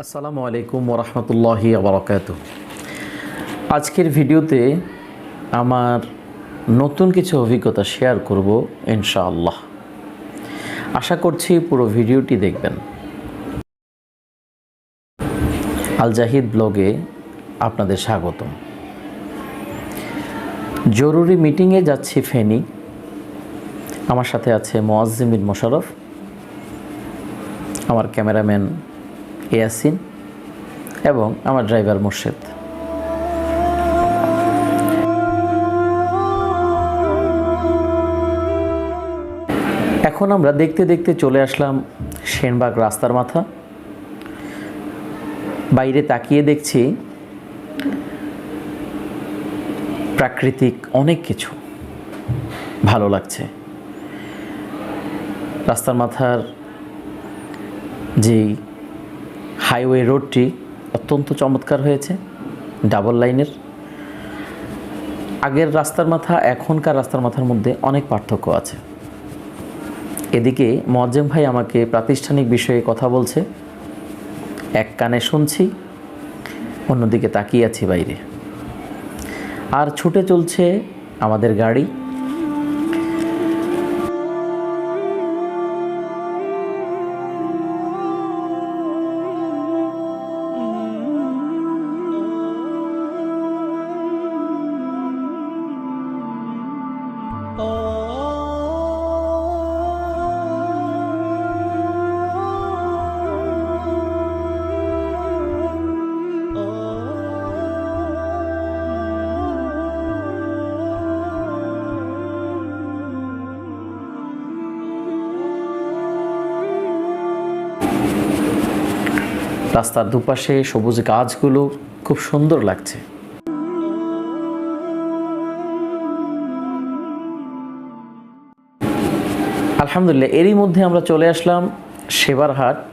আসসালামু আলাইকুম ওরহমতুল্লাহি বারাকাতুহু। আজকের ভিডিওতে আমার নতুন কিছু অভিজ্ঞতা শেয়ার করব ইনশাআল্লাহ। আশা করছি পুরো ভিডিওটি দেখবেন। আল জাহিদ ব্লগে আপনাদের স্বাগতম। জরুরি মিটিংয়ে যাচ্ছি ফেনী। আমার সাথে আছে মুআজ্জিম বিন মোশাররফ, আমার ক্যামেরাম্যান ইয়াসিন এবং আমার ড্রাইভার মোর্শেদ। এখন আমরা দেখতে দেখতে চলে আসলাম সেনবাগ রাস্তার মাথা। বাইরে তাকিয়ে দেখছি প্রাকৃতিক অনেক কিছু, ভালো লাগছে। রাস্তার মাথার যেই হাইওয়ে রোডটি অত্যন্ত চমৎকার হয়েছে, ডাবল লাইনের। আগের রাস্তার মাথা এখনকার রাস্তার মাথার মধ্যে অনেক পার্থক্য আছে। এদিকে মুআজ্জিম ভাই আমাকে প্রাতিষ্ঠানিক বিষয়ে কথা বলছে, এক কানে শুনছি, অন্যদিকে তাকিয়ে আছি বাইরে। আর ছুটে চলছে আমাদের গাড়ি। রাস্তার দুপাশে সবুজ গাছগুলো খুব সুন্দর লাগছে। আলহামদুলিল্লাহ, এরই মধ্যে আমরা চলে আসলাম সেবারহাট।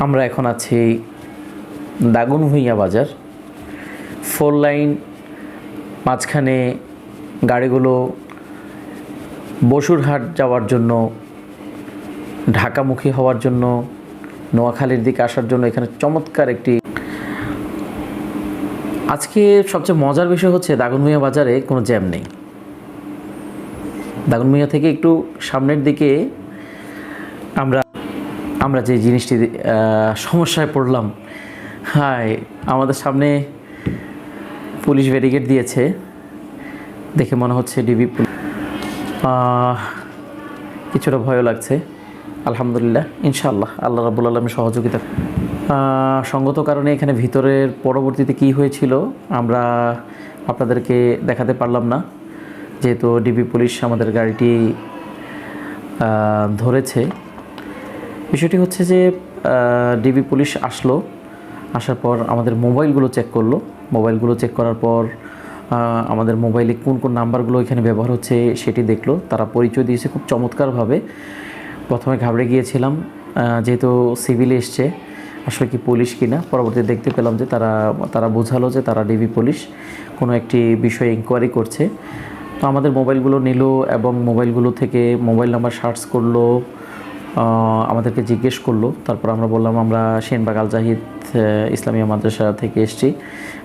আমরা এখন আছি দাগনভূঞা বাজার। 4 লাইন, মাঝখানে গাড়িগুলো বসুরহাট যাওয়ার জন্য, ঢাকামুখী হওয়ার জন্য, নোয়াখালীর দিকে আসার জন্য এখানে চমৎকার একটি। আজকে সবচেয়ে মজার বিষয় হচ্ছে দাগনভূঞা বাজারে কোনো জ্যাম নেই। দাগনভূঞা থেকে একটু সামনের দিকে আমরা যে জিনিসটি সমস্যায় পড়লাম, আমাদের সামনে পুলিশ ব্যারিকেড দিয়েছে, দেখে মনে হচ্ছে ডিবি পুলিশ। কিছুটা ভয়ও লাগছে। আলহামদুলিল্লাহ, ইনশাআল্লাহ আল্লাহ রাব্বুল আলামিন সহযোগিতা। সঙ্গত কারণে এখানে ভিতরের পরবর্তীতে কি হয়েছিল আমরা আপনাদেরকে দেখাতে পারলাম না, যেহেতু ডিবি পুলিশ আমাদের গাড়িটি ধরেছে। বিষয়টি হচ্ছে যে ডিবি পুলিশ আসার পর আমাদের মোবাইলগুলো চেক করলো। মোবাইলগুলো চেক করার পর আমাদের মোবাইলে কোন কোন নাম্বারগুলো এখানে ব্যবহার হচ্ছে সেটি দেখলো। তারা পরিচয় দিয়েছে খুব চমৎকারভাবে। প্রথমে ঘাবড়ে গিয়েছিলাম, যেহেতু সিভিলে এসছে, আসলে কি পুলিশ কিনা। পরবর্তীতে দেখতে পেলাম যে তারা বোঝালো যে তারা ডিবি পুলিশ, কোনো একটি বিষয়ে ইনকোয়ারি করছে। তো আমাদের মোবাইলগুলো নিল এবং মোবাইলগুলো থেকে মোবাইল নাম্বার সার্চ করলো, আমাদেরকে জিজ্ঞেস করলো। তারপর আমরা বললাম আমরা সেনবাগ আল জাহিদ ইসলামিয়া মাদ্রাসা থেকে এসেছি,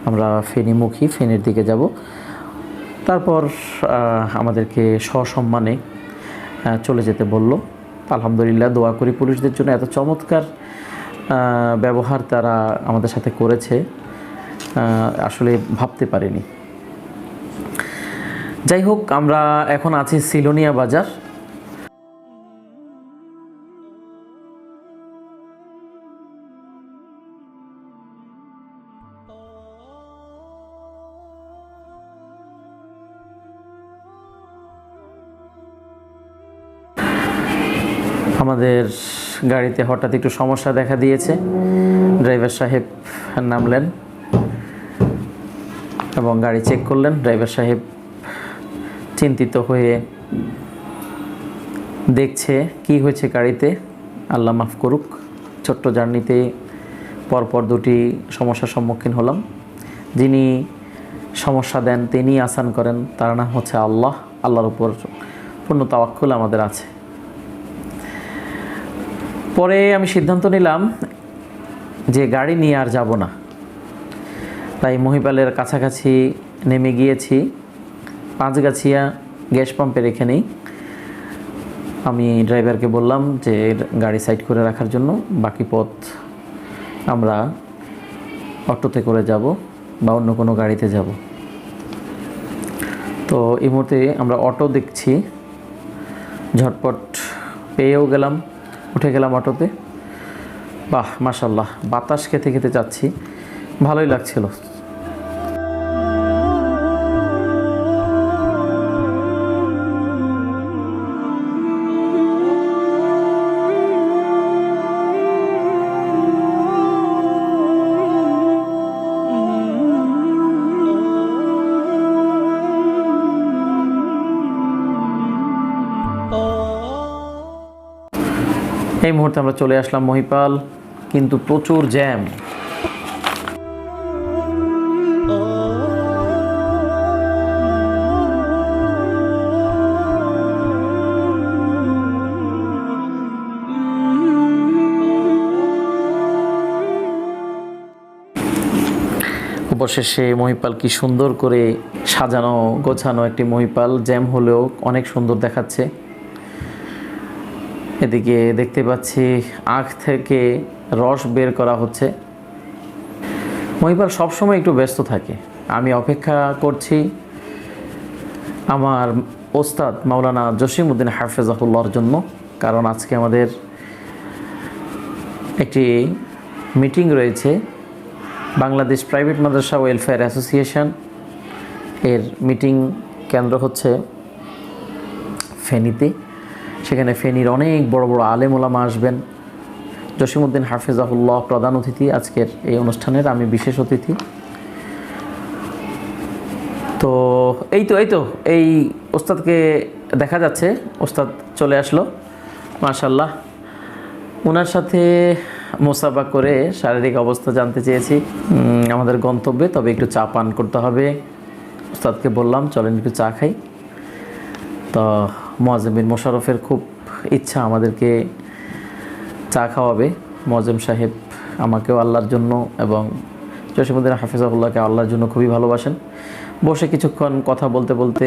আমরা ফেনীমুখী, ফেনীর দিকে যাব। তারপর আমাদেরকে সসম্মানে চলে যেতে বলল। আলহামদুলিল্লাহ, দোয়া করি পুলিশদের জন্য, এত চমৎকার ব্যবহার তারা আমাদের সাথে করেছে, আসলে ভাবতে পারিনি। যাই হোক, আমরা এখন আছি সিলোনিয়া বাজার। আমাদের গাড়িতে হঠাৎ একটু সমস্যা দেখা দিয়েছে। ড্রাইভার সাহেব নামলেন এবং গাড়ি চেক করলেন। ড্রাইভার সাহেব চিন্তিত হয়ে দেখছে কি হয়েছে গাড়িতে। আল্লাহ মাফ করুক, ছোট্ট জার্নিতে পরপর দুটি সমস্যার সম্মুখীন হলাম। যিনি সমস্যা দেন তিনি আসান করেন, তার নাম হচ্ছে আল্লাহ। আল্লাহর উপর পূর্ণ তাওয়াক্কুল আমাদের আছে। পরে আমি সিদ্ধান্ত নিলাম যে গাড়ি নিয়ে আর যাব না, তাই মহিপালের কাছাকাছি নেমে গিয়েছি। পাঁচগাছিয়া গ্যাস পাম্পের এখানেই আমি ড্রাইভারকে বললাম যে গাড়ি সাইড করে রাখার জন্য, বাকি পথ আমরা অটোতে করে যাব বা অন্য কোনো গাড়িতে যাব। তো এই মুহূর্তে আমরা অটো দেখছি, ঝটপট পেয়েও গেলাম, উঠে গেলাম অটোতে। বাহ মাশাআল্লাহ, বাতাস খেতে খেতে যাচ্ছি, ভালোই লাগছিল। এই মুহূর্তে আমরা চলে আসলাম মহিপাল, কিন্তু প্রচুর জ্যাম। অবশেষে মহিপাল কি সুন্দর করে সাজানো গোছানো একটি মহিপাল, জ্যাম হলেও অনেক সুন্দর দেখাচ্ছে। এদিকে দেখতে পাচ্ছি আখ থেকে রস বের করা হচ্ছে। মহিপাল সবসময় একটু ব্যস্ত থাকে। আমি অপেক্ষা করছি আমার ওস্তাদ মাওলানা জসিমউদ্দিন হাফেজাহুল্লাহর জন্য, কারণ আজকে আমাদের একটি মিটিং রয়েছে। বাংলাদেশ প্রাইভেট মাদ্রাসা ওয়েলফেয়ার অ্যাসোসিয়েশন এর মিটিং কেন্দ্র হচ্ছে ফেনীতে। সেখানে ফেনীর অনেক বড় বড় আলেম ওলামা আসবেন। জসিমউদ্দিন হাফেজাহুল্লাহ প্রধান অতিথি আজকের এই অনুষ্ঠানের, আমি বিশেষ অতিথি। তো এই ওস্তাদকে দেখা যাচ্ছে, ওস্তাদ চলে আসলো মাশাআল্লাহ। ওনার সাথে মোসাফা করে শারীরিক অবস্থা জানতে চেয়েছি আমাদের গন্তব্যে, তবে একটু চা পান করতে হবে। ওস্তাদকে বললাম চলেন একটু চা খাই। তো মুআজ্জিম বিন মোশাররফের খুব ইচ্ছা আমাদেরকে চা খাওয়াবে। মুআজ্জিম সাহেব আমাকেও আল্লাহর জন্য এবং জসিমউদ্দিন হাফেজাহুল্লাহকে আল্লাহর জন্য খুবই ভালোবাসেন। বসে কিছুক্ষণ কথা বলতে বলতে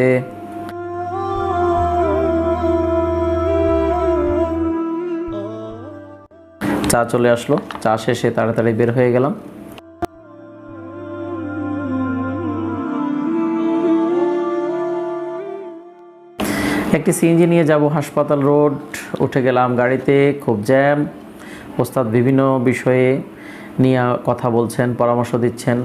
চা চলে আসলো। চা শেষে তাড়াতাড়ি বের হয়ে গেলাম। একটি সিএনজি নিয়ে যাব হাসপাতাল রোড। উঠে গেলাম গাড়িতে, খুব জ্যাম। ওস্তাদ বিভিন্ন বিষয়ে নিয়ে কথা বলছেন, পরামর্শ দিচ্ছেন।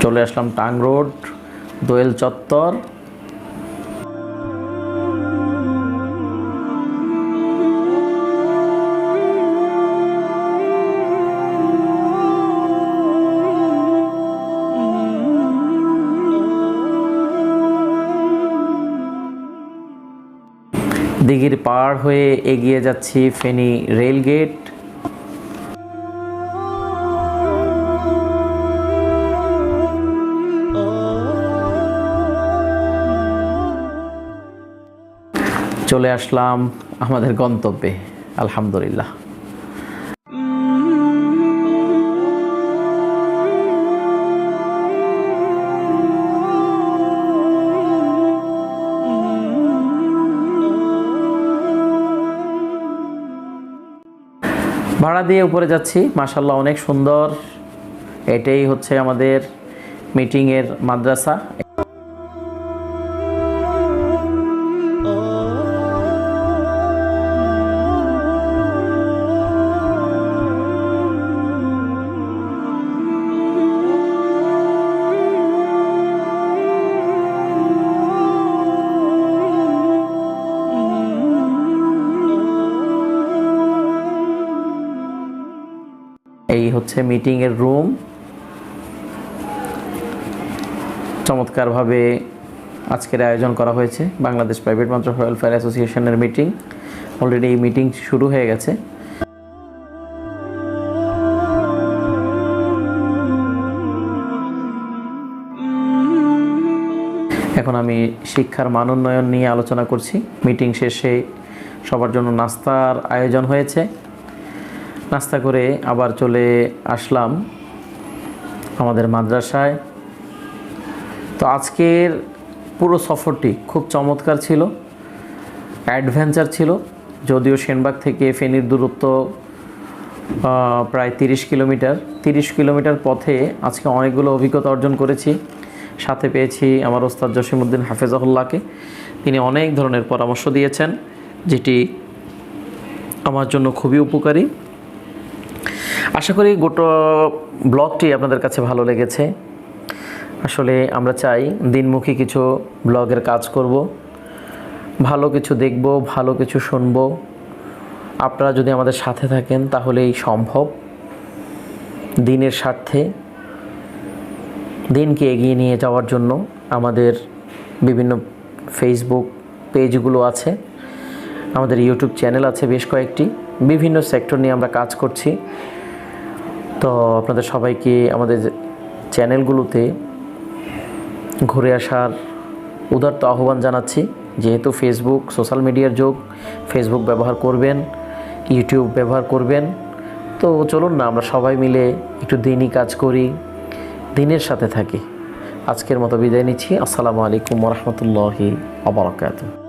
চলে আসলাম টাং রোড, দোয়েল চত্বর। দিঘির পাড় হয়ে এগিয়ে যাচ্ছি ফেনী রেল গেট। চলে আসলাম আমাদের গন্তব্যে। আলহামদুলিল্লাহ। ভাড়া দিয়ে উপরে যাচ্ছি, মাশাআল্লাহ অনেক সুন্দর। এটাই হচ্ছে আমাদের মিটিংয়ের মাদ্রাসা। এই হচ্ছে মিটিংয়ের রুম। চমৎকারভাবে আজকের আয়োজন করা হয়েছে বাংলাদেশ প্রাইভেট মাদ্রাসা ওয়েলফেয়ার অ্যাসোসিয়েশনের মিটিং। অলরেডি এই মিটিং শুরু হয়ে গেছে। এখন আমি শিক্ষার মান উন্নয়ন নিয়ে আলোচনা করছি। মিটিং শেষে সবার জন্য নাস্তার আয়োজন হয়েছে। নাস্তা করে আবার চলে আসলাম আমাদের মাদ্রাসায়। তো আজকের পুরো সফরটি খুব চমৎকার ছিল, অ্যাডভেঞ্চার ছিল। যদিও সেনবাগ থেকে ফেনীর দূরত্ব প্রায় 30 কিলোমিটার। 30 কিলোমিটার পথে আজকে অনেকগুলো অভিজ্ঞতা অর্জন করেছি। সাথে পেয়েছি আমার ওস্তাদ জসিমউদ্দিন হাফেজাহুল্লাহকে। তিনি অনেক ধরনের পরামর্শ দিয়েছেন, যেটি আমার জন্য খুবই উপকারী। আশা করি গোটা ব্লগটি আপনাদের কাছে ভালো লেগেছে। আসলে আমরা চাই দিনমুখী কিছু ব্লগের কাজ করব, ভালো কিছু দেখব, ভালো কিছু শুনব। আপনারা যদি আমাদের সাথে থাকেন তাহলেই সম্ভব। দিনের স্বার্থে দিনকে এগিয়ে নিয়ে যাওয়ার জন্য আমাদের বিভিন্ন ফেসবুক পেজগুলো আছে, আমাদের ইউটিউব চ্যানেল আছে বেশ কয়েকটি। বিভিন্ন সেক্টর নিয়ে আমরা কাজ করছি। তো আপনাদের সবাইকে আমাদের চ্যানেলগুলোতে ঘুরে আসার উদারত আহ্বান জানাচ্ছি। যেহেতু ফেসবুক সোশ্যাল মিডিয়ার যুগ, ফেসবুক ব্যবহার করবেন, ইউটিউব ব্যবহার করবেন। তো চলুন না আমরা সবাই মিলে একটু দিনই কাজ করি, দিনের সাথে থাকি। আজকের মতো বিদায় নিচ্ছি। আসসালামু আলাইকুম ওয়া রাহমাতুল্লাহি ওয়া বারাকাতুহু।